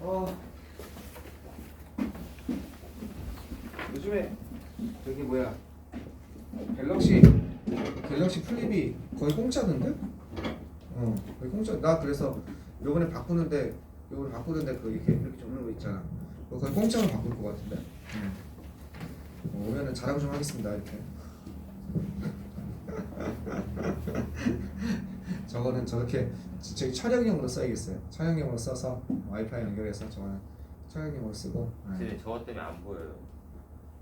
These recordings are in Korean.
어, 요즘에 저기 뭐야 갤럭시 플립이 거의 공짜던데? 거의 공짜. 나 그래서 요번에 바꾸는데 그 이렇게 접는 거 있잖아. 그거 거의 공짜로 바꿀 것 같은데. 오면은 자랑 좀 하겠습니다 이렇게. 저거는 저렇게 저기 촬영용으로 써야겠어요. 촬영용으로 써서 와이파이 연결해서 저거는 촬영용으로 쓰고. 근데 저것 때문에 안 보여요.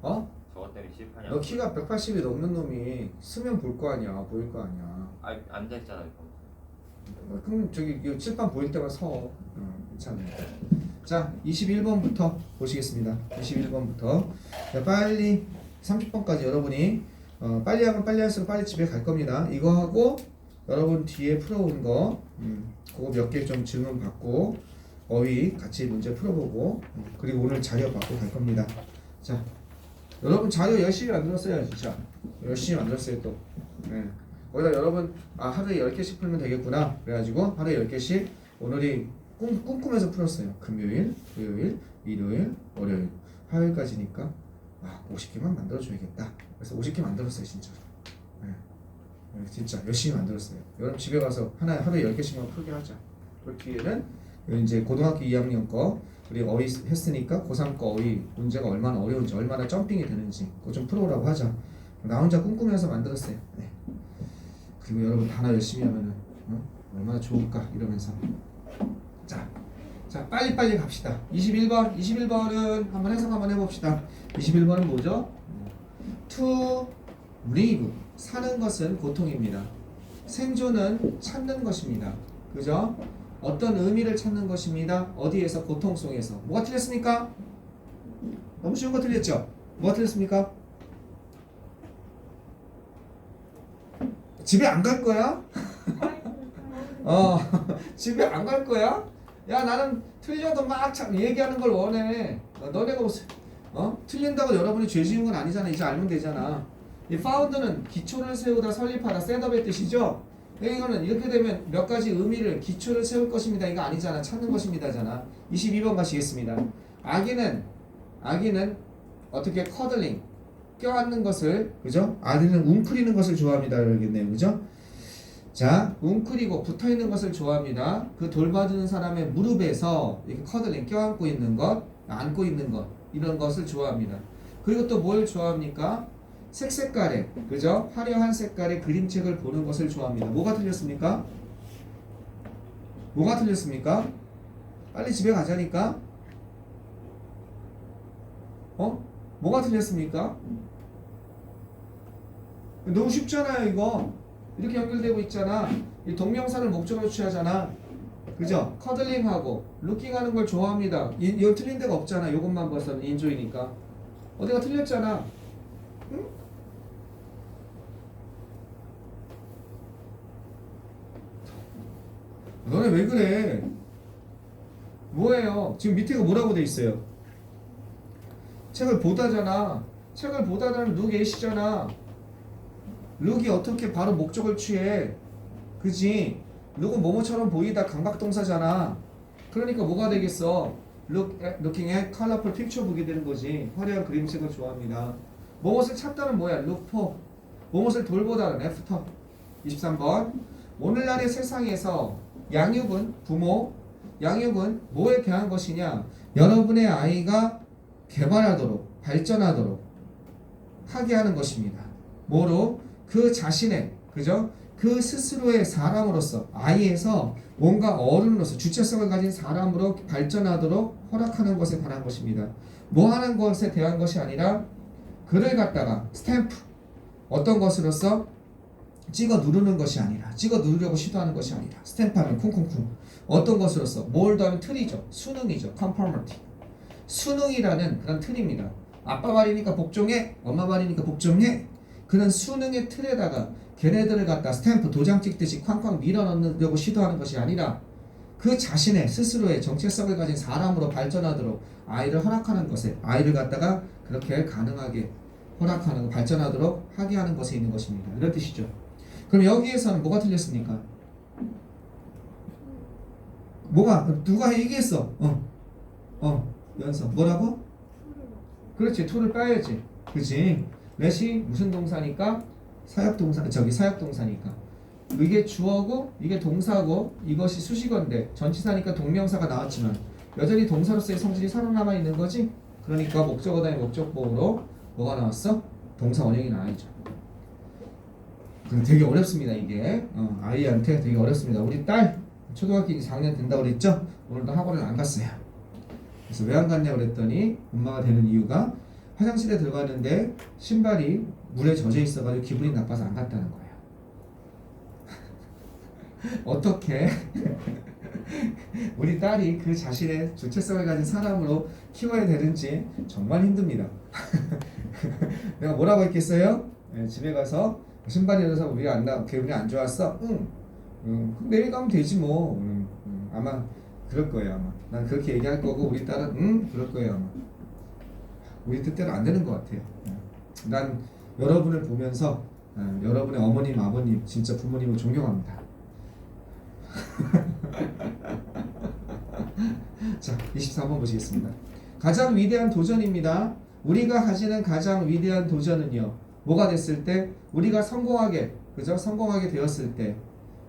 어? 저것 때문에 실판이 너 키가 180이 넘는 놈이 쓰면 볼 거 아니야, 보일 거 아니야. 앉아있잖아요. 그럼 저기 이 칠판 보일 때만 서. 괜찮아요. 자, 21번부터 보시겠습니다. 21번부터. 자, 빨리 30번까지 여러분이 빨리 하면 빨리 할수록 빨리 집에 갈 겁니다. 이거 하고 여러분 뒤에 풀어온 거 그거 몇 개 좀 질문 받고 어휘 같이 문제 풀어보고 그리고 오늘 자료 받고 갈 겁니다. 자, 여러분 자료 열심히 만들었어요. 진짜 열심히 만들었어요 또. 네. 거기다 여러분 하루에 10개씩 풀면 되겠구나 그래가지고 하루에 10개씩 오늘이 꿈꾸면서 풀었어요. 금요일, 토요일, 일요일, 월요일, 화요일까지니까 50개만 만들어줘야겠다. 그래서 50개 만들었어요 진짜로. 네. 진짜 열심히 만들었어요. 여러분 집에 가서 하루에 10개씩만 풀게 하자. 그 뒤에는 이제 고등학교 2학년 거 우리 어휘 했으니까 고3 거 어휘 문제가 얼마나 어려운지 얼마나 점핑이 되는지 그거 좀 풀어오라고 하자. 나 혼자 꿈꾸면서 만들었어요. 네. 그리고 여러분 단어 열심히 하면은 얼마나 좋을까 이러면서 자 빨리빨리 갑시다. 21번은 한번 해석 한번 해봅시다. 21번은 뭐죠? To live 사는 것은 고통입니다. 생존은 찾는 것입니다. 그죠? 어떤 의미를 찾는 것입니다. 어디에서? 고통 속에서. 뭐가 틀렸습니까? 너무 쉬운 거 틀렸죠? 뭐가 틀렸습니까? 집에 안 갈 거야? 집에 안 갈 거야? 야 나는 틀려도 막 얘기하는 걸 원해. 너네가 무슨 틀린다고 여러분이 죄 지은 건 아니잖아. 이제 알면 되잖아. 이 found는 기초를 세우다 설립하다 셋업의 뜻이죠. 이거는 이렇게 되면 몇 가지 의미를 기초를 세울 것입니다. 이거 아니잖아. 찾는 것입니다잖아. 22번 가시겠습니다. 아기는 어떻게 커들링 껴안는 것을 그죠? 아기는 웅크리는 것을 좋아합니다. 그러겠네요. 그죠? 자, 웅크리고 붙어있는 것을 좋아합니다. 그 돌봐주는 사람의 무릎에서 이렇게 커들링 껴안고 있는 것, 안고 있는 것 이런 것을 좋아합니다. 그리고 또 뭘 좋아합니까? 색색깔의 그죠? 화려한 색깔의 그림책을 보는 것을 좋아합니다. 뭐가 틀렸습니까? 뭐가 틀렸습니까? 빨리 집에 가자니까. 뭐가 틀렸습니까? 너무 쉽잖아요 이거. 이렇게 연결되고 있잖아. 이 동명사를 목적으로 취하잖아. 그죠? 커들링하고 루킹하는 걸 좋아합니다. 이거 틀린 데가 없잖아. 이것만 봐서는 인조이니까. 어디가 틀렸잖아. 응? 너네 왜 그래? 뭐예요? 지금 밑에가 뭐라고 돼 있어요? 책을 보다잖아. 책을 보다는 룩 예시잖아. 룩이 어떻게 바로 목적을 취해? 그지? 룩은 뭐뭐처럼 보이다 강박동사잖아. 그러니까 뭐가 되겠어? looking at colorful picture 보게 되는 거지. 화려한 그림책을 좋아합니다. 뭐뭇을 찾다는 뭐야? look for. 뭐뭇을 돌보다는 after. 23번. 오늘날의 세상에서 양육은 양육은 뭐에 대한 것이냐? 여러분의 아이가 개발하도록 발전하도록 하게 하는 것입니다. 뭐로? 그 자신의 그죠? 그 스스로의 사람으로서 아이에서 뭔가 어른으로서 주체성을 가진 사람으로 발전하도록 허락하는 것에 관한 것입니다. 뭐 하는 것에 대한 것이 아니라 그를 갖다가 스탬프 어떤 것으로서 찍어 누르는 것이 아니라 찍어 누르려고 시도하는 것이 아니라 스탬프하면 쿵쿵쿵 어떤 것으로서 뭘 더하면 틀이죠. 수능이죠. conformity 수능이라는 그런 틀입니다. 아빠 말이니까 복종해 엄마 말이니까 복종해 그런 수능의 틀에다가 걔네들을 갖다 스탬프 도장 찍듯이 쾅쾅 밀어넣으려고 시도하는 것이 아니라 그 자신의 스스로의 정체성을 가진 사람으로 발전하도록 아이를 허락하는 것에 아이를 갖다가 그렇게 가능하게 허락하는 발전하도록 하게 하는 것에 있는 것입니다. 이런 뜻이죠. 그럼 여기에서는 뭐가 틀렸습니까? 누가 얘기했어? 연서 뭐라고? 그렇지 to를 빼야지 그지? let이 무슨 동사니까? 사역동사니까 이게 주어고 이게 동사고 이것이 수식어인데 전치사니까 동명사가 나왔지만 여전히 동사로서의 성질이 살아남아 있는 거지? 그러니까 목적어 다음에 목적보호로 뭐가 나왔어? 동사 원형이 나와야죠. 되게 어렵습니다 이게. 아이한테 되게 어렵습니다. 우리 딸 초등학교 이제 4학년 된다고 그랬죠? 오늘도 학원을 안 갔어요. 그래서 왜 안 갔냐고 그랬더니 엄마가 되는 이유가 화장실에 들어갔는데 신발이 물에 젖어 있어가지고 기분이 나빠서 안 갔다는 거예요. 어떻게 우리 딸이 그 자신의 주체성을 가진 사람으로 키워야 되는지 정말 힘듭니다. 내가 뭐라고 했겠어요? 집에 가서 신발이 젖어서 기분이 안 좋았어? 응. 내일 가면 되지 뭐. 아마 그럴 거예요 아마. 난 그렇게 얘기할 거고 우리 딸은 그럴 거예요 아마. 우리 뜻대로 안 되는 것 같아요. 난 여러분을 보면서 여러분의 어머님 아버님 진짜 부모님을 존경합니다. 자 24번 보시겠습니다. 가장 위대한 도전입니다. 우리가 가지는 가장 위대한 도전은요 뭐가 됐을 때 우리가 성공하게 되었을 때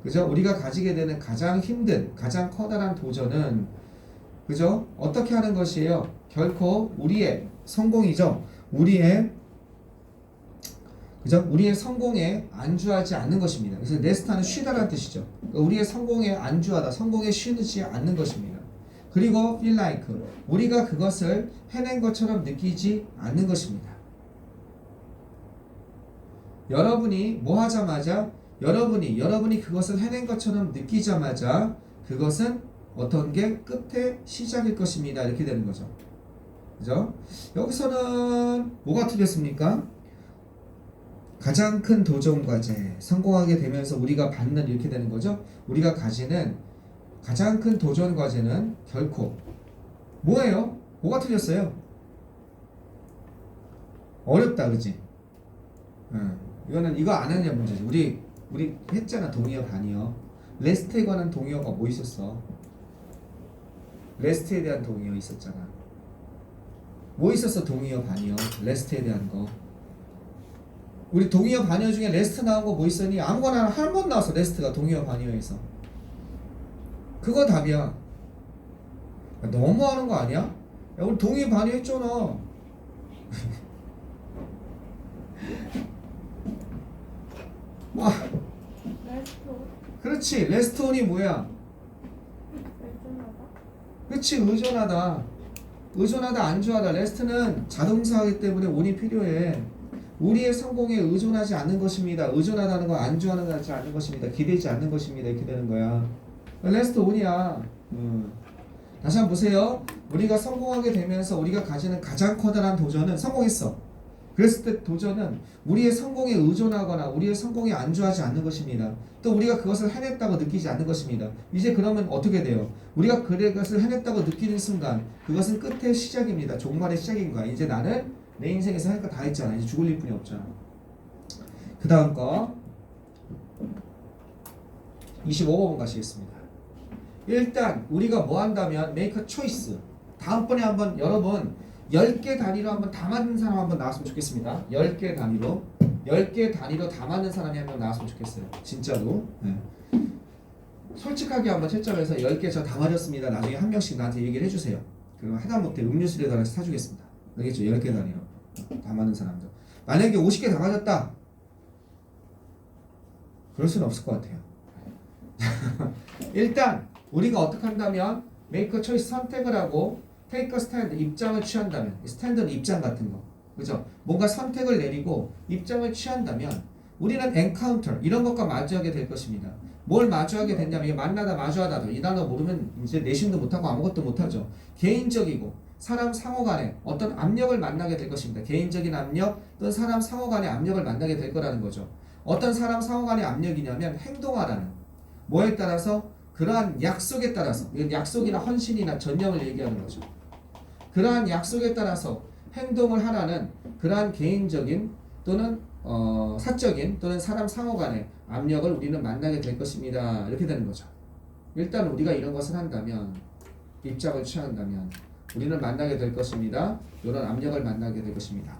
그죠? 우리가 가지게 되는 가장 힘든 가장 커다란 도전은 그죠? 어떻게 하는 것이에요? 결코 우리의 성공이죠. 우리의 성공에 안주하지 않는 것입니다. 그래서 레스타는 쉬다라는 뜻이죠. 그러니까 우리의 성공에 안주하다, 성공에 쉬지 않는 것입니다. 그리고 feel like 우리가 그것을 해낸 것처럼 느끼지 않는 것입니다. 여러분이 뭐 하자마자 여러분이 그것을 해낸 것처럼 느끼자마자 그것은 어떤 게 끝의 시작일 것입니다. 이렇게 되는 거죠. 그죠? 여기서는 뭐가 틀렸습니까? 가장 큰 도전 과제, 성공하게 되면서 우리가 받는 이렇게 되는 거죠. 우리가 가지는 가장 큰 도전 과제는 결코 뭐예요? 뭐가 틀렸어요? 어렵다, 그지? 이거 안 했냐 문제지. 우리 했잖아 동의어 반의어. 레스트에 관한 동의어가 뭐 있었어? 레스트에 대한 동의어 있었잖아. 뭐 있었어 동의어 반의어? 레스트에 대한 거. 우리 동의어 반의어 중에 레스트 나온 거 뭐 있었니? 아무거나 한 번 나왔어 레스트가 동의어 반의어에서. 그거 답이야. 야, 너무하는 거 아니야? 야, 우리 동의어 반의어 했잖아. 그렇지. 레스트온이 뭐야? 그렇지. 의존하다 안주하다. 레스트는 자동사이기 때문에 온이 필요해. 우리의 성공에 의존하지 않는 것입니다. 의존하다는 건 안주하지 않는 것입니다. 기대지 않는 것입니다. 이렇게 되는 거야. 레스트 온이야. 다시 한번 보세요. 우리가 성공하게 되면서 우리가 가지는 가장 커다란 도전은 성공했어. 그랬을 때 도전은 우리의 성공에 의존하거나 우리의 성공에 안주하지 않는 것입니다. 또 우리가 그것을 해냈다고 느끼지 않는 것입니다. 이제 그러면 어떻게 돼요? 우리가 그것을 해냈다고 느끼는 순간 그것은 끝의 시작입니다. 종말의 시작인 거야. 이제 나는 내 인생에서 할 거 다 했잖아. 이제 죽을 일뿐이 없잖아. 그 다음 거 25번 가시겠습니다. 일단 우리가 뭐 한다면 make a choice. 다음번에 한번 여러분 10개 단위로 한번 다 맞는 사람 한번 나왔으면 좋겠습니다. 10개 단위로 다 맞는 사람이 한 명 나왔으면 좋겠어요. 진짜로. 네. 솔직하게 한번 채점해서 10개 저 다 맞았습니다. 나중에 한 명씩 나한테 얘기를 해주세요. 그러면 하다못해 음료수를 하나씩 사주겠습니다. 알겠죠? 10개 단위로 다 맞는 사람들. 만약에 50개 다 맞았다. 그럴 수는 없을 것 같아요. 일단 우리가 어떻게 한다면 make a choice 선택을 하고 take a stand 입장을 취한다면 스탠드는 입장 같은 거 그죠? 뭔가 선택을 내리고 입장을 취한다면 우리는 encounter 이런 것과 마주하게 될 것입니다. 뭘 마주하게 된다면 만나다 마주하다도 이 단어 모르면 이제 내신도 못하고 아무것도 못하죠. 개인적이고 사람 상호 간에 어떤 압력을 만나게 될 것입니다. 개인적인 압력 또는 사람 상호 간의 압력을 만나게 될 거라는 거죠. 어떤 사람 상호 간의 압력이냐면 행동하라는 뭐에 따라서 그러한 약속에 따라서 이건 약속이나 헌신이나 전념을 얘기하는 거죠. 그러한 약속에 따라서 행동을 하라는 그러한 개인적인 또는 사적인 또는 사람 상호 간의 압력을 우리는 만나게 될 것입니다. 이렇게 되는 거죠. 일단 우리가 이런 것을 한다면 입장을 취한다면 우리는 만나게 될 것입니다. 이런 압력을 만나게 될 것입니다.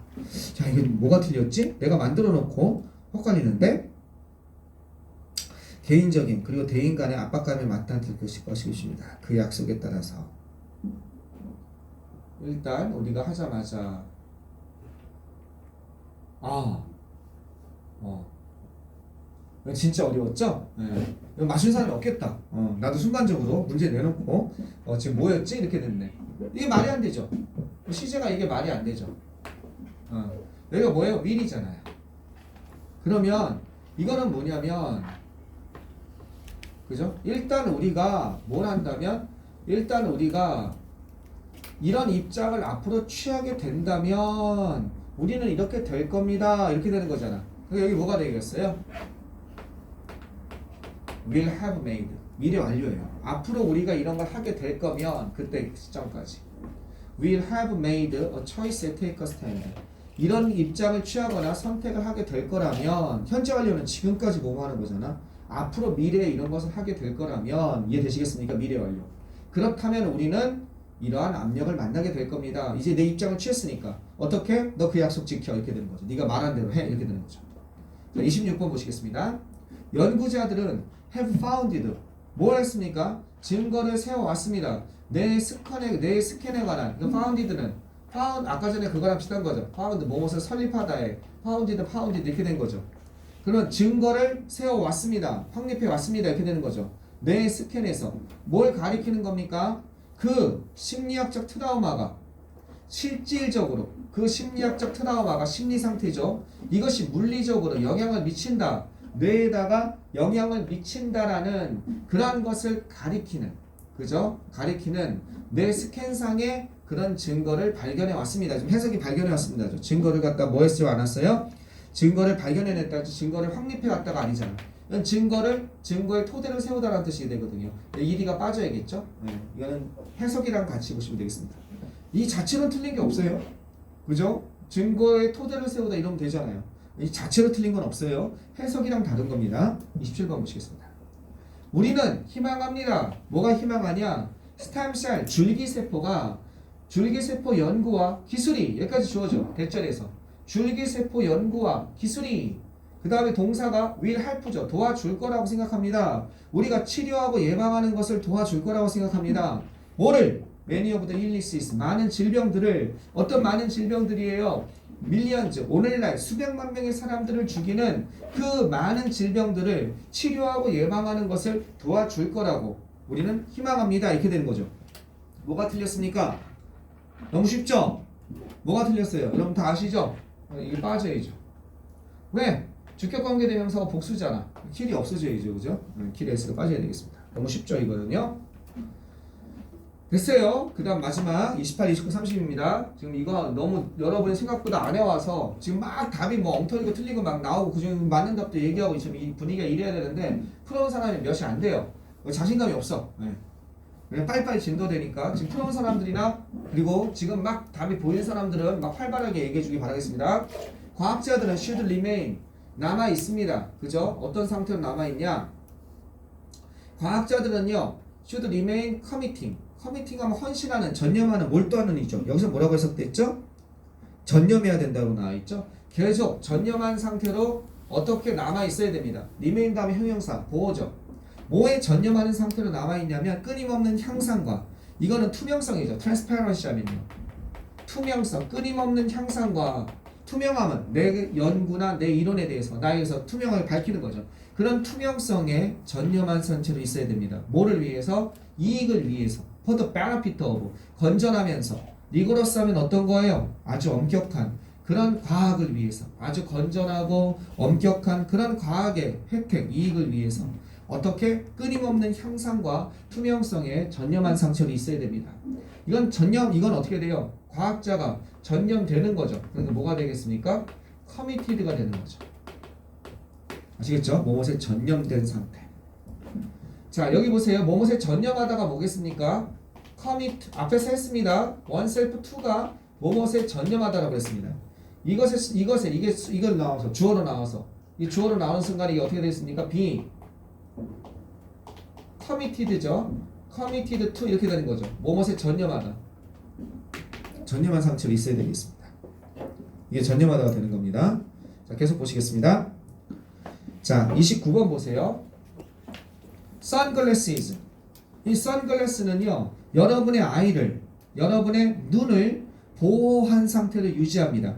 자, 이게 뭐가 틀렸지? 내가 만들어 놓고 헷갈리는데 개인적인 그리고 대인 간의 압박감이 맞닿을 것입니다. 그 약속에 따라서 일단 우리가 하자마자 진짜 어려웠죠? 네. 이거 맞춘 사람이 없겠다. 나도 순간적으로 문제 내놓고 지금 뭐였지? 이렇게 됐네. 이게 말이 안 되죠. 시제가 이게 말이 안 되죠. 여기가 뭐예요? will이잖아요. 그러면 이거는 뭐냐면 그죠? 일단 우리가 뭘 한다면 일단 우리가 이런 입장을 앞으로 취하게 된다면 우리는 이렇게 될 겁니다. 이렇게 되는 거잖아. 그럼 여기 뭐가 되겠어요? will have made. 미래 완료예요. 앞으로 우리가 이런 걸 하게 될 거면 그때 시점까지 will have made a choice and take a stand. 이런 입장을 취하거나 선택을 하게 될 거라면 현재 완료는 지금까지 뭐 하는 거잖아. 앞으로 미래에 이런 것을 하게 될 거라면 이해되시겠습니까? 미래 완료. 그렇다면 우리는 이러한 압력을 만나게 될 겁니다. 이제 내 입장을 취했으니까 어떻게? 너 그 약속 지켜 이렇게 되는 거죠. 네가 말한 대로 해 이렇게 되는 거죠. 자, 26번 보시겠습니다. 연구자들은 have founded 뭘 했습니까? 증거를 세워왔습니다. 내 스캔에 관한 그 founded는 found 아까 전에 그거랑 비슷한 거죠. found 무엇을 설립하다에 founded 이렇게 된 거죠. 그런 증거를 세워왔습니다. 확립해 왔습니다. 이렇게 되는 거죠. 내 스캔에서 뭘 가리키는 겁니까? 그 심리학적 트라우마가 실질적으로 그 심리학적 트라우마가 심리 상태죠. 이것이 물리적으로 영향을 미친다. 뇌에다가 영향을 미친다라는 그러한 것을 가리키는 그죠? 가리키는 뇌 스캔상의 그런 증거를 발견해 왔습니다. 좀 해석이 발견해 왔습니다. 증거를 갖다 뭐 했어요? 안 왔어요? 증거를 발견해냈다. 증거를 확립해 왔다가 아니잖아. 이건 증거의 토대를 세우다라는 뜻이 되거든요. ED가 빠져야겠죠? 네, 이거는 해석이랑 같이 보시면 되겠습니다. 이 자체로 틀린 게 없어요. 그죠? 증거의 토대를 세우다 이러면 되잖아요. 이 자체로 틀린 건 없어요. 해석이랑 다른 겁니다. 27번 보시겠습니다. 우리는 희망합니다. 뭐가 희망하냐? 스템셀 줄기세포가 줄기세포 연구와 기술이 여기까지 주어져. 대절에서 줄기세포 연구와 기술이 그 다음에 동사가 will help죠. 도와줄 거라고 생각합니다. 우리가 치료하고 예방하는 것을 도와줄 거라고 생각합니다. 뭐를? Many of the illnesses 많은 질병들을 어떤 많은 질병들이에요? 밀리언즈 오늘날 수백만 명의 사람들을 죽이는 그 많은 질병들을 치료하고 예방하는 것을 도와줄 거라고 우리는 희망합니다. 이렇게 되는 거죠. 뭐가 틀렸습니까? 너무 쉽죠? 뭐가 틀렸어요? 여러분 다 아시죠? 이게 빠져야죠. 왜? 주격관계대명사가 복수잖아. 킬이 없어져야죠. 그죠? 킬 S가 빠져야 되겠습니다. 너무 쉽죠 이거는요. 됐어요. 그 다음 마지막 28, 29, 30입니다. 지금 이거 너무 여러분이 생각보다 안 해와서 지금 막 답이 뭐 엉터리고 틀리고 막 나오고 그중에 맞는 답도 얘기하고 지금 이 분위기가 이래야 되는데 풀어온 사람이 몇이 안 돼요. 자신감이 없어. 그냥 빨리빨리 진도되니까 지금 풀어온 사람들이나 그리고 지금 막 답이 보이는 사람들은 막 활발하게 얘기해 주기 바라겠습니다. 과학자들은 should remain 남아 있습니다. 그죠? 어떤 상태로 남아 있냐? 과학자들은요 should remain committing. 커미팅하면 헌신하는, 전념하는, 몰두하는 이죠. 여기서 뭐라고 해석됐죠? 전념해야 된다고 나와있죠. 계속 전념한 상태로 어떻게 남아 있어야 됩니다. remain 다음에 형용사 보호죠. 뭐에 전념하는 상태로 남아 있냐면 끊임없는 향상과 이거는 투명성이죠. transparency 하면요. 투명성, 끊임없는 향상과 투명함은 내 연구나 내 이론에 대해서 나에게서 투명하게 밝히는 거죠. 그런 투명성에 전념한 상태로 있어야 됩니다. 뭐를 위해서? 이익을 위해서. For the benefit of 건전하면서 리고러스하면 어떤 거예요? 아주 엄격한 그런 과학을 위해서 아주 건전하고 엄격한 그런 과학의 혜택, 이익을 위해서 어떻게 끊임없는 향상과 투명성에 전념한 상처로 있어야 됩니다. 이건 어떻게 돼요? 과학자가 전념되는 거죠. 그러니까 뭐가 되겠습니까? 커미티드가 되는 거죠. 아시겠죠? 무엇에 전념된 상태. 자 여기 보세요. 뭐뭇에 전념하다가 뭐겠습니까? commit 앞에서 했습니다. oneself to가 뭐뭇에 전념하다라고 했습니다. 이걸 나와서 주어로 나와서 이 주어로 나오는 순간에 이게 어떻게 되겠습니까? being committed죠. committed to 이렇게 되는 거죠. 뭐뭇에 전념하다. 전념한 상태로 있어야 되겠습니다. 이게 전념하다가 되는 겁니다. 자, 계속 보시겠습니다. 자, 29번 보세요. sunglasses. 이 sunglass는요, 여러분의 아이를, 여러분의 눈을 보호한 상태로 유지합니다.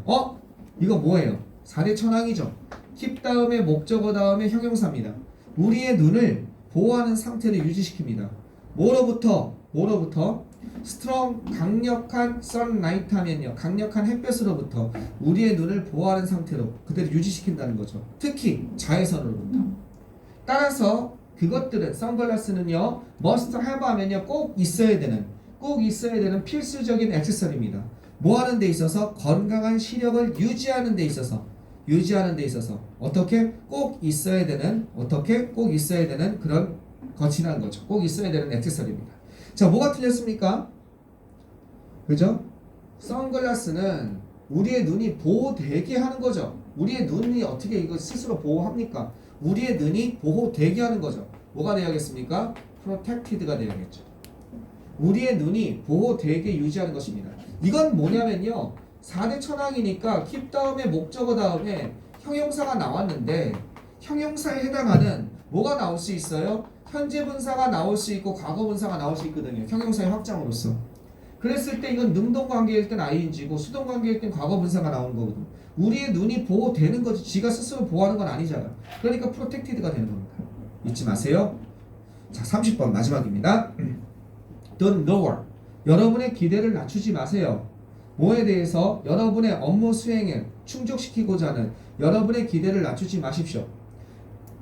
이거 뭐예요? 4대 천왕이죠. keep 다음에 목적어 다음에 형용사입니다. 우리의 눈을 보호하는 상태로 유지시킵니다. 뭐로부터? strong, 강력한 sunlight 하면요, 강력한 햇볕으로부터 우리의 눈을 보호하는 상태로 그대로 유지시킨다는 거죠. 특히 자외선으로부터. 따라서 그것들은 선글라스는요, must have 하면요, 꼭 있어야 되는 필수적인 액세서리입니다. 뭐 하는 데 있어서? 건강한 시력을 유지하는 데 있어서 어떻게? 꼭 있어야 되는 그런 것이라는 거죠. 꼭 있어야 되는 액세서리입니다. 자, 뭐가 틀렸습니까? 그죠? 선글라스는 우리의 눈이 보호되게 하는 거죠. 우리의 눈이 어떻게 이거 스스로 보호합니까? 우리의 눈이 보호되게 하는 거죠. 뭐가 되어야겠습니까? protected가 되어야겠죠. 우리의 눈이 보호되게 유지하는 것입니다. 이건 뭐냐면요, 4대 천왕이니까 keep 다음에 목적어 다음에 형용사가 나왔는데, 형용사에 해당하는 뭐가 나올 수 있어요? 현재 분사가 나올 수 있고 과거 분사가 나올 수 있거든요. 형용사의 확장으로서. 그랬을 때 이건 능동 관계일 땐 ing고 수동 관계일 땐 과거 분사가 나오는 거거든요. 우리의 눈이 보호되는 거지 지가 스스로 보호하는 건 아니잖아요. 그러니까 protected가 되는 겁니다. 잊지 마세요. 자, 30번 마지막입니다. Don't lower. 여러분의 기대를 낮추지 마세요. 뭐에 대해서? 여러분의 업무 수행에 충족시키고자 하는 여러분의 기대를 낮추지 마십시오.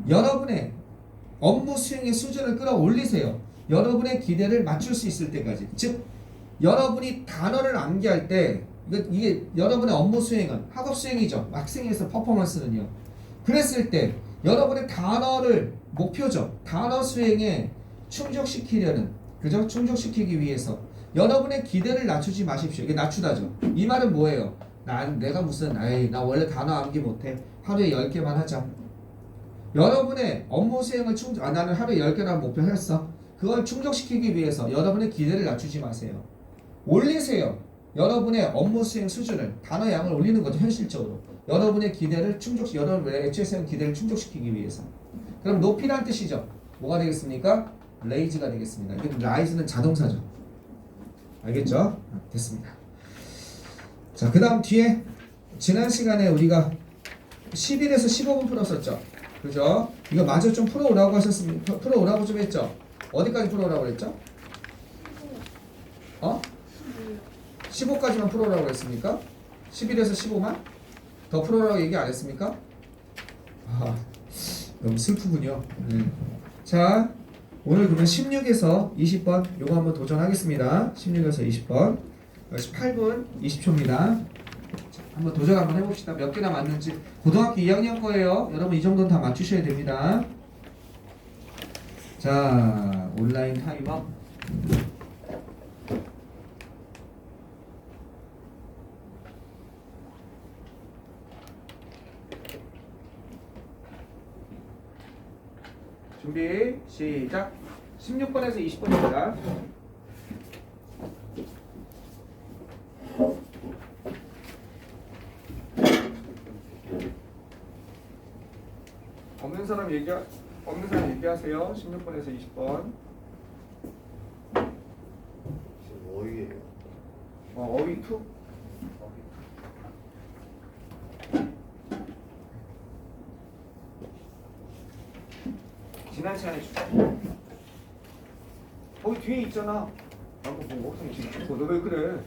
여러분의 업무 수행의 수준을 끌어올리세요. 여러분의 기대를 맞출 수 있을 때까지. 즉, 여러분이 단어를 암기할 때 이게 여러분의 업무 수행은 학업 수행이죠. 학생에서 퍼포먼스는요. 그랬을 때 여러분의 단어를 목표죠. 단어 수행에 충족시키려는, 그죠? 충족시키기 위해서 여러분의 기대를 낮추지 마십시오. 이게 낮추다죠. 이 말은 뭐예요? 내가 무슨 나 원래 단어 암기 못해. 하루에 10개만 하자. 여러분의 업무 수행을 나는 하루에 10개라는 목표 했어. 그걸 충족시키기 위해서 여러분의 기대를 낮추지 마세요. 올리세요. 여러분의 업무 수행 수준을, 단어 양을 올리는 거죠. 현실적으로 여러분의 기대를 여러분의 애초에 세운 기대를 충족시키기 위해서. 그럼 높이란 뜻이죠. 뭐가 되겠습니까? raise가 되겠습니다. 이게 rise는 자동사죠. 알겠죠? 됐습니다. 자, 그 다음 뒤에 지난 시간에 우리가 11에서 15분 풀었었죠. 그죠? 이거 마저 좀 풀어오라고 하셨습니다. 풀어오라고 좀 했죠? 어디까지 풀어오라고 그랬죠? 15까지만 풀어오라고 했습니까? 11에서 15만? 더 풀어오라고 얘기 안 했습니까? 너무 슬프군요. 자, 오늘 그러면 16에서 20번 요거 한번 도전하겠습니다. 16에서 20번 18분 20초입니다. 한번 도전 한번 해봅시다. 몇 개나 맞는지. 고등학교 2학년 거예요. 여러분 이 정도는 다 맞추셔야 됩니다. 자, 온라인 타임업. 준비 시작. 16번에서 20번입니다. 없는 사람 얘기하세요. 16번에서 20번. 지금 어휘예요. 어휘 2. 지난 시간에 거기 뒤에 있잖아. 라고 보고 지금 너 왜 그래?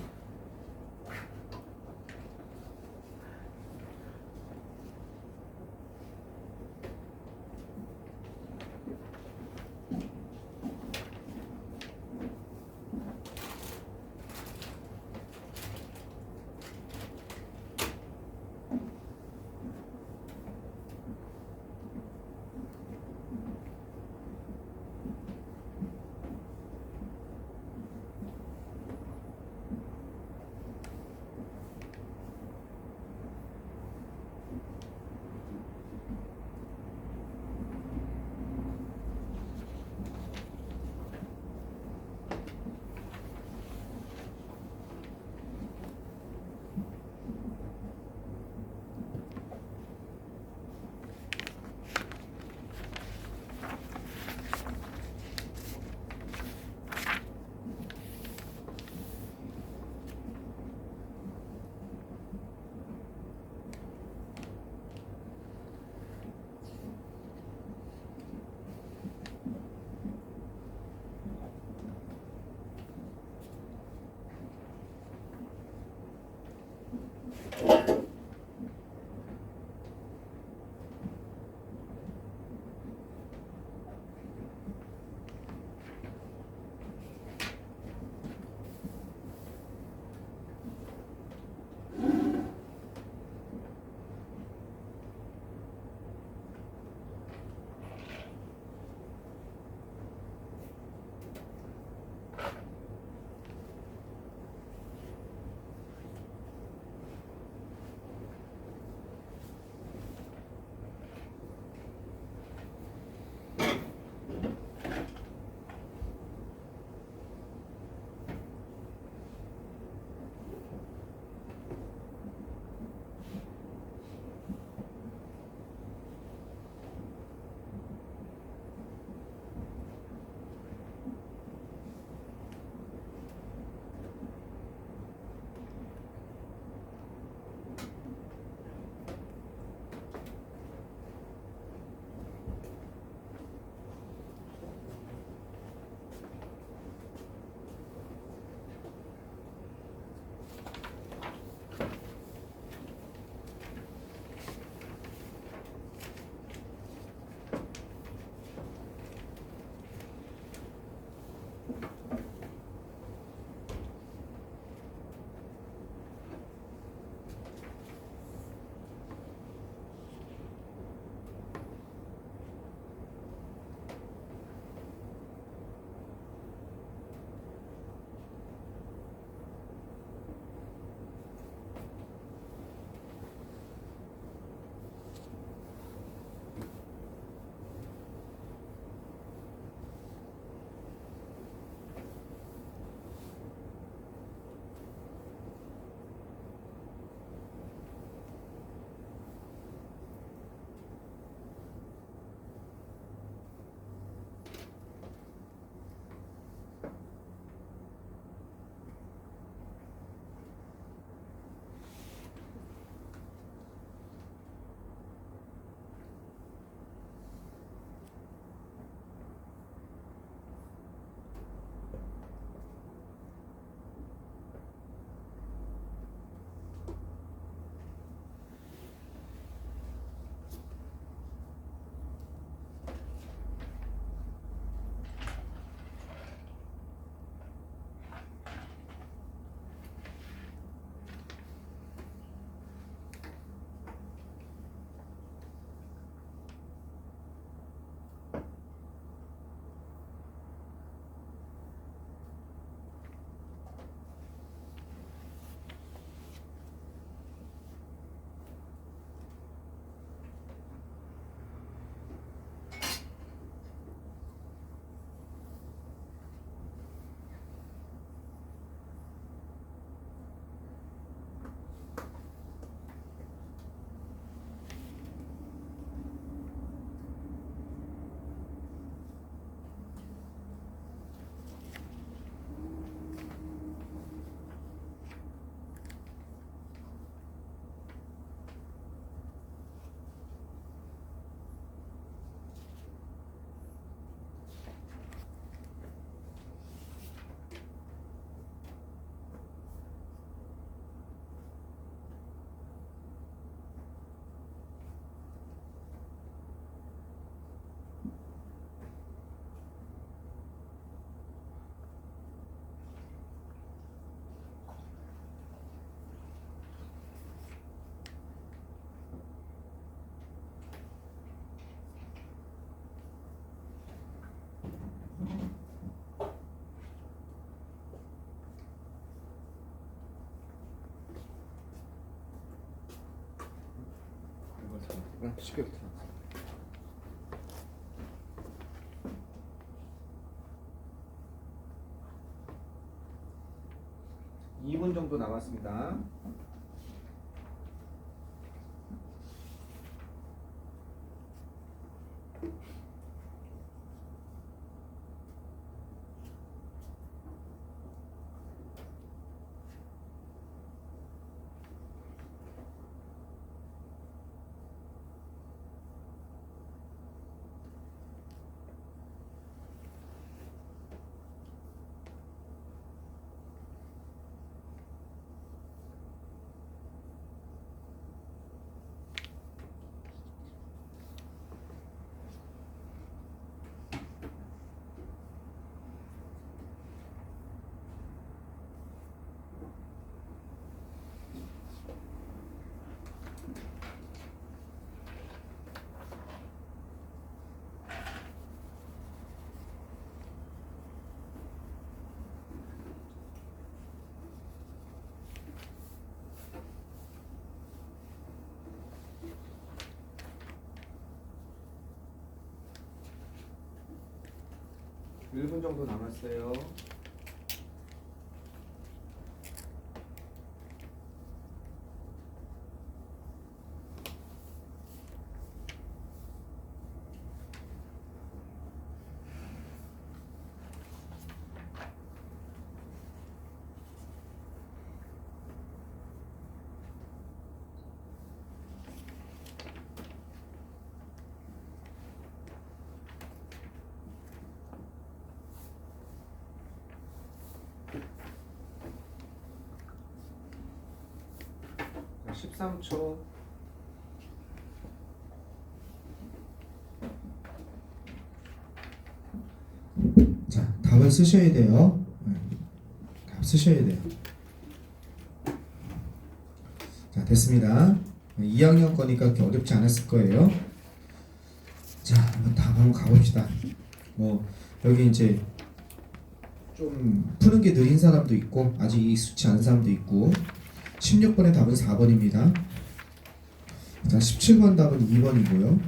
쉽게 들어. 2분 정도 남았습니다. 일 분 정도 남았어요. 자, 13초. 자, 답을 쓰셔야 돼요. 답 쓰셔야 돼요. 자, 됐습니다. 2학년 거니까 그렇게 어렵지 않았을 거예요. 자, 한번 답 한번 가봅시다. 뭐 여기 이제 좀 푸는 게 느린 사람도 있고 아직 익숙치 않은 사람도 있고 16번의 답은 4번입니다. 자, 17번 답은 2번이고요.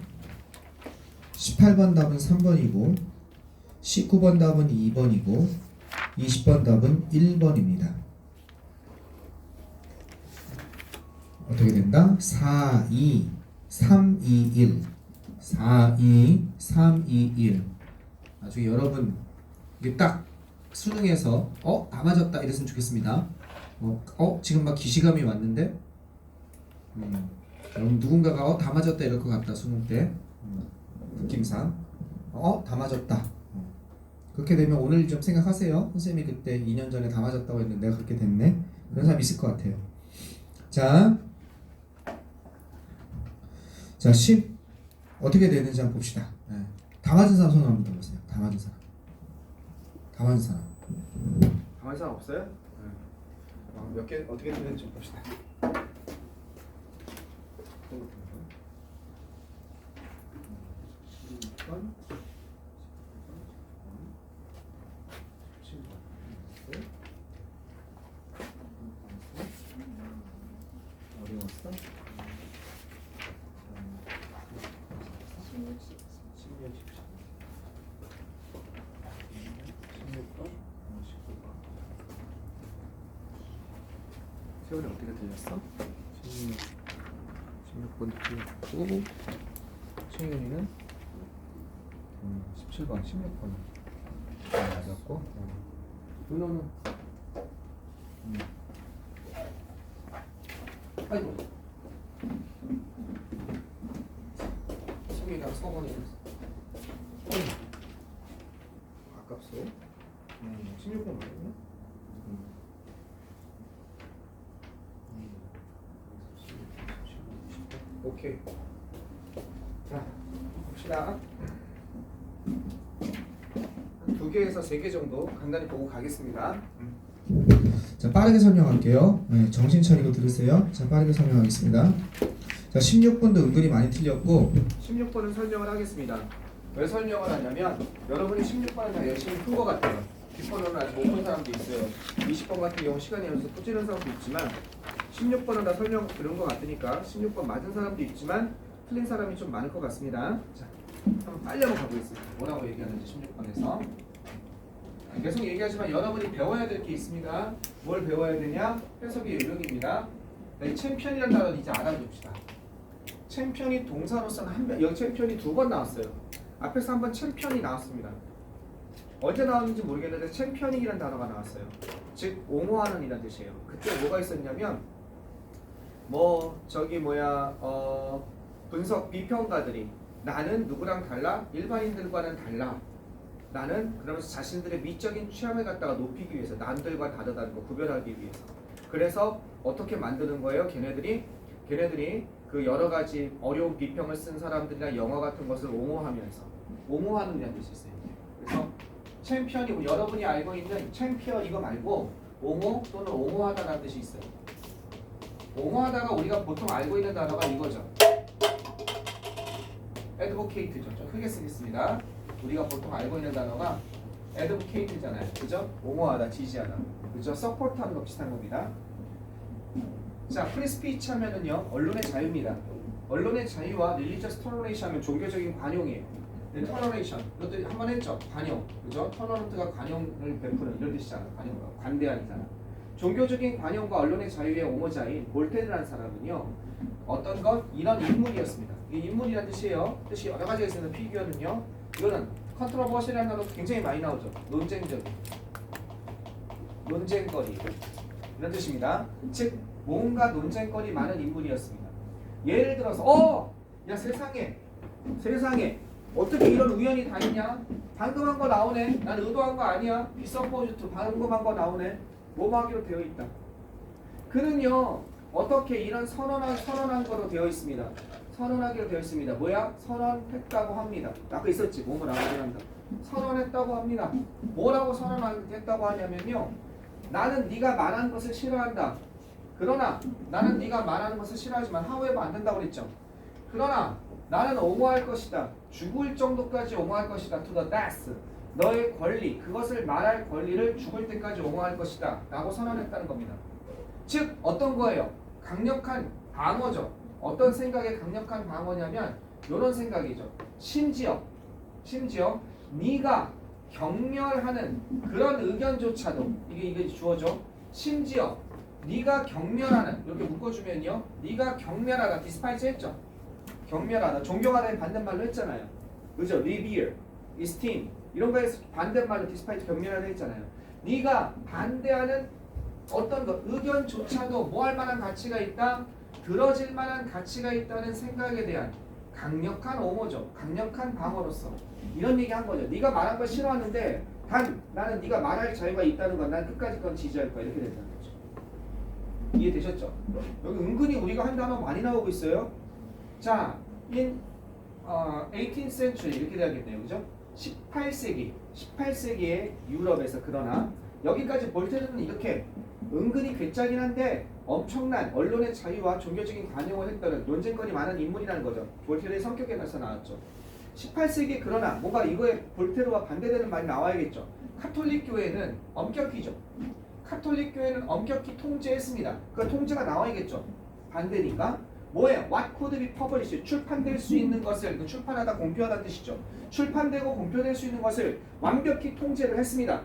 18번 답은 3번이고 19번 답은 2번이고 20번 답은 1번입니다. 어떻게 된다? 4, 2, 3, 2, 1 4, 2, 3, 2, 1 나중에 여러분 이게 딱 수능에서 다 맞았다 이랬으면 좋겠습니다. 지금 막 기시감이 왔는데 여러분 누군가가 다 맞았다 이럴 것 같다 수능 때 느낌상 다 맞았다 그렇게 되면 오늘 좀 생각하세요. 선생님이 그때 2년 전에 다 맞았다고 했는데 내가 그렇게 됐네 그런 사람 있을 것 같아요. 자 10 어떻게 되는지 한번 봅시다. 다 맞은 사람 손 한번 들어보세요. 다 맞은 사람 다 맞은 사람 다 맞은 사람 없어요? 몇 개 어떻게 되는지 좀 봅시다. 16번, 17번, 어려웠어? 16, 16번, 19번. 세월이 어떻게 들렸어? 16번 틀렸고 채윤이는 17번, 16번 맞았고 윤호는 아이고 승민이랑 서건이 아깝소 16번 맞았나? 오케이. 자, 봅시다. 2개에서 3개 정도 간단히 보고 가겠습니다. 자, 빠르게 설명할게요. 정신 차리고 들으세요. 자, 빠르게 설명하겠습니다. 자, 16번도 은근히 많이 틀렸고 16번은 설명을 하겠습니다. 왜 설명을 하냐면 여러분이 16번은 다 열심히 푼 것 같아요. 뒷번호는 아직 못 푼 사람도 있어요. 20번 같은 경우 시간이 없어서 푸지는 사람도 있지만 16번은 다 설명 들은 것 같으니까 16번 맞은 사람도 있지만 틀린 사람이 좀 많을 것 같습니다. 자, 한번 빨리 한번 가보겠습니다. 뭐라고 얘기하는지 16번에서. 계속 얘기하지만 여러분이 배워야 될 게 있습니다. 뭘 배워야 되냐? 해석의 요령입니다. 네, 챔피언이라는 단어는 이제 알아둡시다. 챔피언이 동사로서는 여기 챔피언이 2번 나왔어요. 앞에서 한번 챔피언이 나왔습니다. 언제 나왔는지 모르겠는데 챔피언이라는 단어가 나왔어요. 즉 옹호하는 이란 뜻이에요. 그때 뭐가 있었냐면 분석 비평가들이 나는 누구랑 달라? 일반인들과는 달라. 나는 그러면서 자신들의 미적인 취향을 갖다가 높이기 위해서 남들과 다르다는 거 구별하기 위해서. 그래서 어떻게 만드는 거예요? 걔네들이 그 여러 가지 어려운 비평을 쓴 사람들이나 영화 같은 것을 옹호하면서 옹호하는 이란 뜻이 있어요. 그래서 챔피언이 여러분이 알고 있는 챔피언 이거 말고 옹호 또는 옹호하다라는 뜻이 있어요. 옹호하다가 우리가 보통 알고 있는 단어가 이거죠. advocate죠. 좀 크게 쓰겠습니다. 우리가 보통 알고 있는 단어가 advocate잖아요. 그죠? 옹호하다, 지지하다. 그죠? support하는 거 비슷한 겁니다. 자, free speech 하면은요, 언론의 자유입니다. 언론의 자유와 religious toleration 하면 종교적인 관용이에요. toleration, 이것도 한번 했죠? 관용. 그죠? tolerant가 관용을 베푸는 이런 뜻이잖아. 관대한이잖아. 종교적인 관용과 언론의 자유의 옹호자인 볼테르라는 사람은요, 어떤 것? 이런 인물이었습니다. 이 인물이라는 뜻이에요. 뜻이 여러 가지가 있는 피규어는요, 이거는 컨트로버시라는 단어도 굉장히 많이 나오죠. 논쟁거리 이런 뜻입니다. 즉 뭔가 논쟁거리 많은 인물이었습니다. 예를 들어서 야 세상에 어떻게 이런 우연이 다 있냐? 방금 한 거 나오네. 난 의도한 거 아니야. 비서포즈트 방금 한 거 나오네. 뭐하기로 되어 있다. 그는요 어떻게 이런 선언한 거로 되어 있습니다. 선언하기로 되어 있습니다. 뭐야? 선언했다고 합니다. 아까 있었지. 뭐뭐 나오긴 한다. 선언했다고 합니다. 뭐라고 선언했다고 하냐면요. 나는 네가 말하는 것을 싫어한다. 그러나 나는 네가 말하는 것을 싫어하지만 however 안 된다고 그랬죠. 그러나 나는 옹호할 것이다. 죽을 정도까지 옹호할 것이다. to the death. 너의 권리, 그것을 말할 권리를 죽을 때까지 옹호할 것이다. 라고 선언했다는 겁니다. 즉 어떤 거예요? 강력한 방어죠. 어떤 생각의 강력한 방어냐면 이런 생각이죠. 심지어 네가 경멸하는 그런 의견조차도 이게 주어져. 심지어 네가 경멸하는 이렇게 묶어주면요. 네가 경멸하다 디스파이스 했죠. 경멸하다 존경하다의 반대말로 했잖아요. 그죠? revere, esteem 이런 거에 반대말로 디스파이스 경멸하다 했잖아요. 네가 반대하는 어떤 것 의견조차도 뭐 할 만한 가치가 있다. 들어질 만한 가치가 있다는 생각에 대한 강력한 옹호죠. 강력한 방어로서 이런 얘기 한 거죠. 네가 말한 걸 싫어하는데 단 나는 네가 말할 자유가 있다는 건 난 끝까지 그건 지지할 거야. 이렇게 된다는 거죠. 이해되셨죠? 여기 은근히 우리가 한 단어 많이 나오고 있어요. 자, in 18th century 이렇게 돼야겠네요. 그죠? 18세기의 유럽에서 그러나 여기까지 볼테르는 이렇게 은근히 괴짜긴 한데 엄청난 언론의 자유와 종교적인 관용을 했다는 논쟁거리 많은 인물이라는 거죠. 볼테르의 성격에서 나왔죠. 18세기 그러나 뭔가 이거에 볼테르와 반대되는 말이 나와야겠죠. 카톨릭 교회는 엄격히죠. 카톨릭 교회는 엄격히 통제했습니다. 그 통제가 나와야겠죠. 반대니까 뭐예요? What could be published? 출판될 수 있는 것을 출판하다 공표하다는 뜻이죠. 출판되고 공표될 수 있는 것을 완벽히 통제를 했습니다.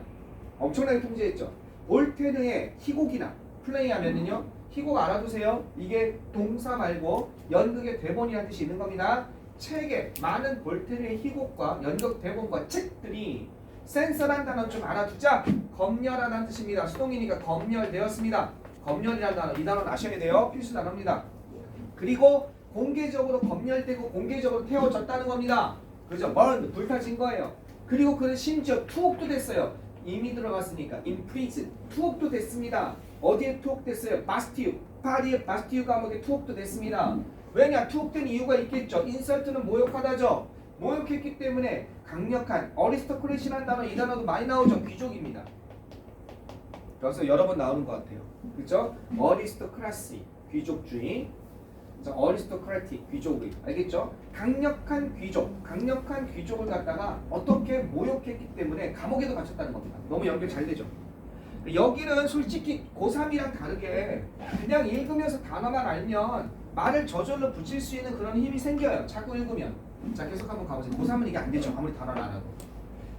엄청나게 통제했죠. 볼테르의 희곡이나 플레이하면은요. 희곡 알아두세요. 이게 동사 말고 연극의 대본이라는 뜻이 있는 겁니다. 책에 많은 볼테르의 희곡과 연극 대본과 책들이 센서란 단어 좀 알아두자. 검열하다는 뜻입니다. 수동이니까 검열되었습니다. 검열이라는 단어, 이 단어는 아셔야 돼요. 필수 단어입니다. 그리고 공개적으로 검열되고 공개적으로 태워졌다는 겁니다. 그죠? 불타진 거예요. 그리고 그는 심지어 투옥도 됐어요. 이미 들어갔으니까 in prison 투옥도 됐습니다. 어디에 투옥됐어요? 바스티유, 파리의 바스티유 감옥에 투옥도 됐습니다. 왜냐? 투옥된 이유가 있겠죠. 인설트는 모욕하다죠. 모욕했기 때문에 강력한 어리스토크래시라는 단어, 이 단어도 많이 나오죠. 귀족입니다. 그래서 여러 번 나오는 것 같아요. 그죠? 어리스토크라시, 귀족주의. 어리스토크라틱, 귀족의. 알겠죠? 강력한 귀족을 갖다가 어떻게 모욕했기 때문에 감옥에도 갇혔다는 겁니다. 너무 연결 잘 되죠? 여기는 솔직히 고3이랑 다르게 그냥 읽으면서 단어만 알면 말을 저절로 붙일 수 있는 그런 힘이 생겨요. 자꾸 읽으면. 자, 계속 한번 가보세요. 고3은 이게 안 되죠. 아무리 단어를 안 하고.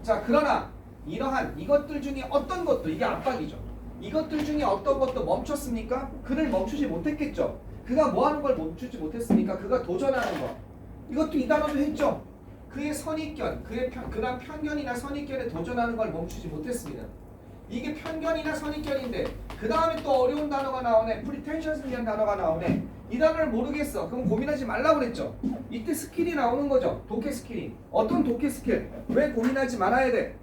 자, 그러나 이러한 이것들 중에 어떤 것도 이게 압박이죠. 이것들 중에 어떤 것도 멈췄습니까? 그를 멈추지 못했겠죠. 그가 뭐 하는 걸 멈추지 못했습니까? 그가 도전하는 거. 이것도 이 단어도 했죠. 그의 선입견, 그런 편견이나 선입견에 도전하는 걸 멈추지 못했습니다. 이게 편견이나 선입견인데 그 다음에 또 어려운 단어가 나오네. pretentious이라는 단어가 나오네. 이 단어를 모르겠어. 그럼 고민하지 말라고 그랬죠. 이때 스킬이 나오는 거죠. 독해 스킬이. 어떤 독해 스킬? 왜 고민하지 말아야 돼?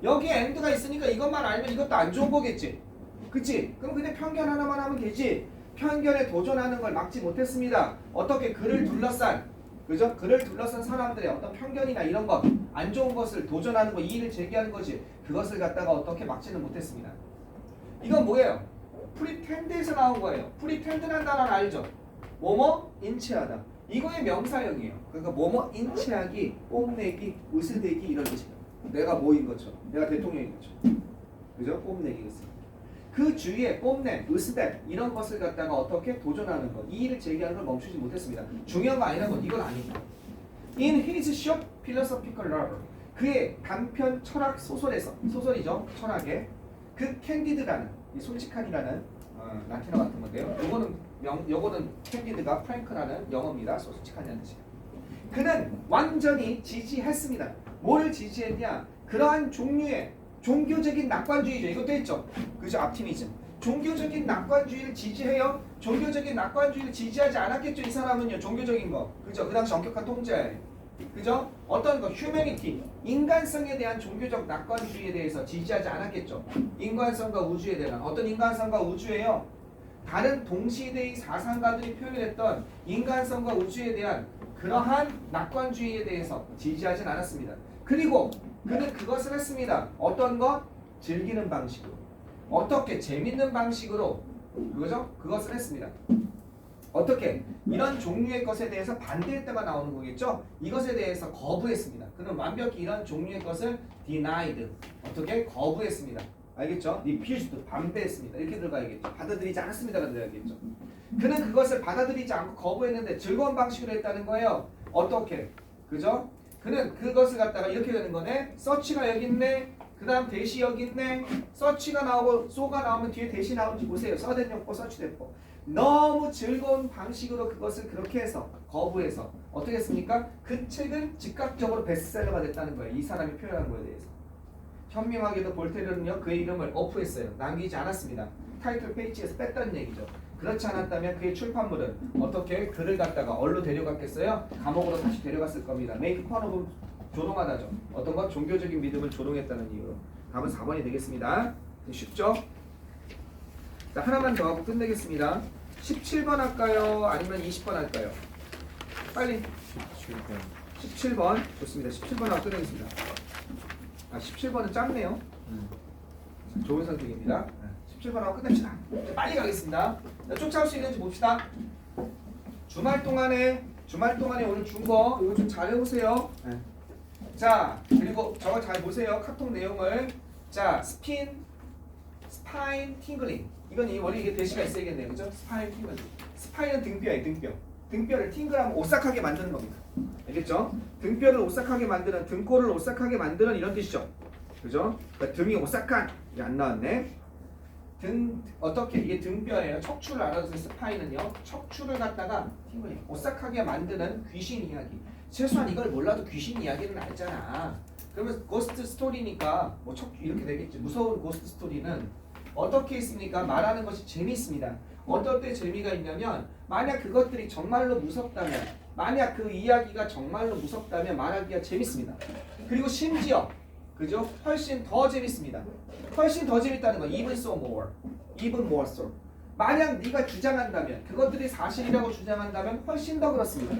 여기에 and가 있으니까 이것만 알면 이것도 안 좋은 거겠지. 그치? 그럼 그냥 편견 하나만 하면 되지. 편견에 도전하는 걸 막지 못했습니다. 어떻게 그를 둘러싼, 그죠? 그를 둘러싼 사람들의 어떤 편견이나 이런 것, 안 좋은 것을 도전하는 거, 이의를 제기하는 거지. 그것을 갖다가 어떻게 막지는 못했습니다. 이건 뭐예요? pretend에서 나온 거예요. pretend라는 단어는 알죠? 뭐뭐 인치하다. 이거의 명사형이에요. 그러니까 뭐뭐 인치하기, 뽐내기, 으스대기 이런 뜻이에요. 내가 뭐인 것처럼, 내가 대통령인 것처럼, 그죠? 뽐내기 으스대기. 그 주위에 뽐냄, 으스대 이런 것을 갖다가 어떻게 도전하는 것, 이의를 제기하는 걸 멈추지 못했습니다. 중요한 거 아니라는 건 이건 아닙니다. In his short philosophical novel, 그의 단편 철학 소설에서, 소설이죠, 철학의 그 캔디드라는, 이 솔직한이라는 라틴어 같은 건데요. 요거는 캔디드가 프랭크라는 영어입니다. 솔직한이라는 뜻이에요. 그는 완전히 지지했습니다. 뭐를 지지했냐? 그러한 종류의 종교적인 낙관주의죠. 이것도 했죠. 그죠? 앞티미즘. 종교적인 낙관주의를 지지해요. 종교적인 낙관주의를 지지하지 않았겠죠. 이 사람은요. 종교적인 거. 그죠? 그 당시 엄격한 통제. 그죠? 어떤 거? 휴머니티. 인간성에 대한 종교적 낙관주의에 대해서 지지하지 않았겠죠. 인간성과 우주에 대한 어떤 인간성과 우주예요. 다른 동시대의 사상가들이 표현했던 인간성과 우주에 대한 그러한 낙관주의에 대해서 지지하진 않았습니다. 그리고 그는 그것을 했습니다. 어떤 것? 즐기는 방식으로. 어떻게? 재밌는 방식으로. 그거죠? 그것을 했습니다. 어떻게? 이런 종류의 것에 대해서 반대했다가 나오는 거겠죠? 이것에 대해서 거부했습니다. 그는 완벽히 이런 종류의 것을 denied. 어떻게? 거부했습니다. 알겠죠? refused. 반대했습니다. 이렇게 들어가야겠죠. 받아들이지 않았습니다가 들어가야겠죠. 그는 그것을 받아들이지 않고 거부했는데 즐거운 방식으로 했다는 거예요. 어떻게? 그죠? 그는 그것을 갖다가 이렇게 되는 거네. 서치가 여기 있네. 그 다음 대시 여기 있네. 서치가 나오고 소가 나오면 뒤에 대시 나오는지 보세요. 서된 용법, 서치 대법. 너무 즐거운 방식으로 그것을 그렇게 해서 거부해서 어떻게 했습니까? 그 책은 즉각적으로 베스트셀러가 됐다는 거예요. 이 사람이 표현한 거에 대해서. 현명하게도 볼테르는요. 그의 이름을 오프했어요. 남기지 않았습니다. 타이틀 페이지에서 뺐다는 얘기죠. 그렇지 않았다면 그의 출판물은 어떻게 그를 갖다가 어디로 데려갔겠어요? 감옥으로 다시 데려갔을 겁니다. make fun of 조롱하다죠. 어떤 것? 종교적인 믿음을 조롱했다는 이유로. 답은 4번이 되겠습니다. 쉽죠? 자, 하나만 더 하고 끝내겠습니다. 17번 할까요? 아니면 20번 할까요? 빨리. 17번. 좋습니다. 17번 하고 끝내겠습니다. 아, 17번은 짧네요. 좋은 선택입니다. 17번 하고 끝냅시다. 빨리 가겠습니다. 자, 쫓아올 수 있는지 봅시다. 주말 동안에 오늘 준 거 이거 좀 잘 해보세요. 자, 그리고 저거 잘 보세요. 카톡 내용을. 자, 스파인 팅글링. 이건 원래 이게 대시가 있어야겠네요. 그죠? 스파인 팅글링. 스파인은 등뼈예요. 등뼈. 등뼈를 팅글하면 오싹하게 만드는 겁니다. 알겠죠? 등뼈를 오싹하게 만드는, 등골을 오싹하게 만드는 이런 뜻이죠. 그죠? 그러니까 등이 오싹한. 이게 안 나왔네. 어떻게? 이게 등뼈예요. 척추를 알아두세요. 스파인은요. 척추를 갖다가 팅글링. 오싹하게 만드는 귀신 이야기. 최소한 이걸 몰라도 귀신 이야기는 알잖아. 그러면 고스트 스토리니까 뭐 척추 이렇게 되겠지. 무서운 고스트 스토리는 어떻게 있습니까? 말하는 것이 재미있습니다. 어떨 때 재미가 있냐면 만약 그것들이 정말로 무섭다면, 만약 그 이야기가 정말로 무섭다면 말하기가 재밌습니다. 그리고 심지어 그죠? 훨씬 더 재밌습니다. 훨씬 더 재밌다는 거. Even so more. Even more so. 만약 네가 주장한다면, 그것들이 사실이라고 주장한다면 훨씬 더 그렇습니다.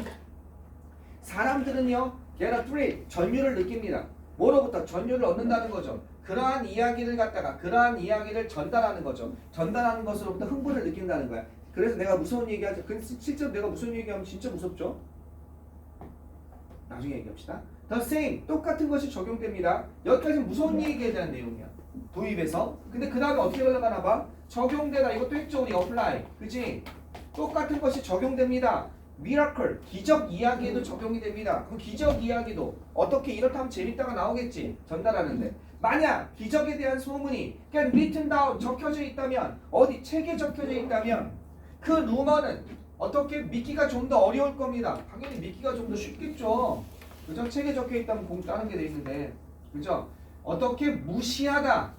사람들은요, get a thrill, 전율을 느낍니다. 뭐로부터? 전율을 얻는다는 거죠. 그러한 이야기를 갖다가, 그러한 이야기를 전달하는 거죠. 전달하는 것으로부터 흥분을 느낀다는 거야. 그래서 내가 무서운 얘기하죠. 실제로 내가 무서운 얘기하면 진짜 무섭죠? 나중에 얘기합시다. The same, 똑같은 것이 적용됩니다. 여기까지는 무서운 얘기에 대한 내용이야. 도입에서. 근데 그 다음에 어떻게 흘러가나 봐? 적용되다. 이것도 했죠, 우리 apply. 그치? 똑같은 것이 적용됩니다. 미라클, 기적 이야기에도 적용이 됩니다. 그럼 기적 이야기도 어떻게 이렇다면 재밌다가 나오겠지. 전달하는데. 만약 기적에 대한 소문이 그냥 written down 적혀져 있다면 어디 책에 적혀져 있다면 그 루머는 어떻게 믿기가 좀 더 어려울 겁니다. 당연히 믿기가 좀 더 쉽겠죠. 그죠? 책에 적혀 있다면 공 따는 게 돼 있는데. 그죠? 어떻게 무시하다,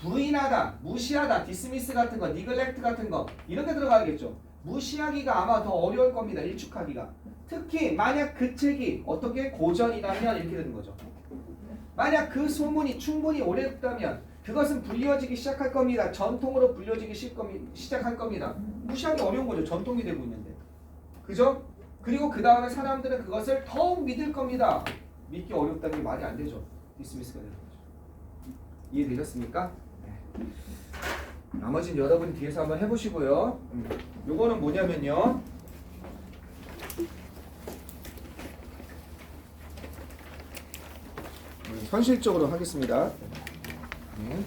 부인하다, 무시하다, 디스미스 같은 거, 니글렉트 같은 거 이렇게 들어가야겠죠. 무시하기가 아마 더 어려울 겁니다. 일축하기가. 특히 만약 그 책이 어떻게 고전이라면 이렇게 되는 거죠. 만약 그 소문이 충분히 오래됐다면 그것은 불리워지기 시작할 겁니다. 전통으로 불려지기 시작할 겁니다. 무시하기 어려운 거죠. 전통이 되고 있는데. 그죠? 그리고 그 다음에 사람들은 그것을 더욱 믿을 겁니다. 믿기 어렵다는 게 말이 안 되죠. 디스미스가 되는 거죠. 이해되셨습니까? 네. 나머지는 여러분 뒤에서 한번 해보시고요. 요거는 뭐냐면요. 현실적으로 하겠습니다. 네.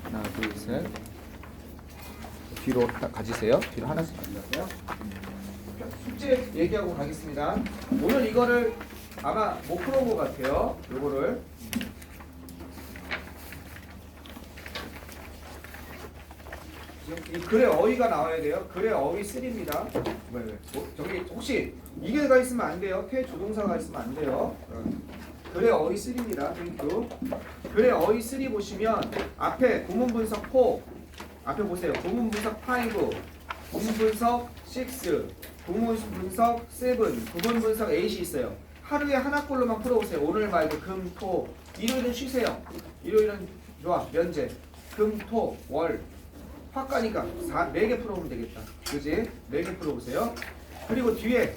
하나, 둘, 셋. 뒤로 딱 가지세요. 뒤로 하나씩 가져가세요. 숙제 얘기하고 가겠습니다. 오늘 이거를 아마 못 풀어본 것 같아요. 요거를. 이 글의 어휘가 나와야 돼요. 글의 어휘 3입니다. 저기 혹시 이게가 있으면 안 돼요. 태조동사가 있으면 안 돼요. 글의 어휘 3입니다. 땡큐. 글의 어휘 3 보시면 앞에 구문 분석 4, 앞에 보세요. 구문 분석 5, 구문 분석 6, 구문 분석 7, 구문 분석 8이 있어요. 하루에 하나꼴로만 풀어보세요. 오늘 말고 금, 토. 일요일은 쉬세요. 일요일은 좋아. 면제. 금, 토, 월. 화가니까 4개 풀어보면 되겠다. 그지? 4개 풀어보세요. 그리고 뒤에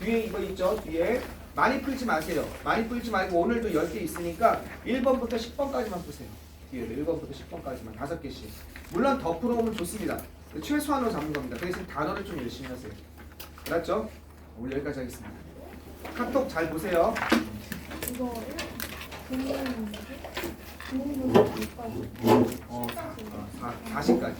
이거 있죠? 뒤에 많이 풀지 마세요. 많이 풀지 말고 오늘도 10개 있으니까 1번부터 10번까지만 푸세요. 뒤에 1번부터 10번까지만 5개씩. 물론 더 풀어오면 좋습니다. 최소한으로 잡는 겁니다. 대신 단어를 좀 열심히 하세요. 알았죠? 오늘 여기까지 하겠습니다. 카톡 잘 보세요. 이거 40까지.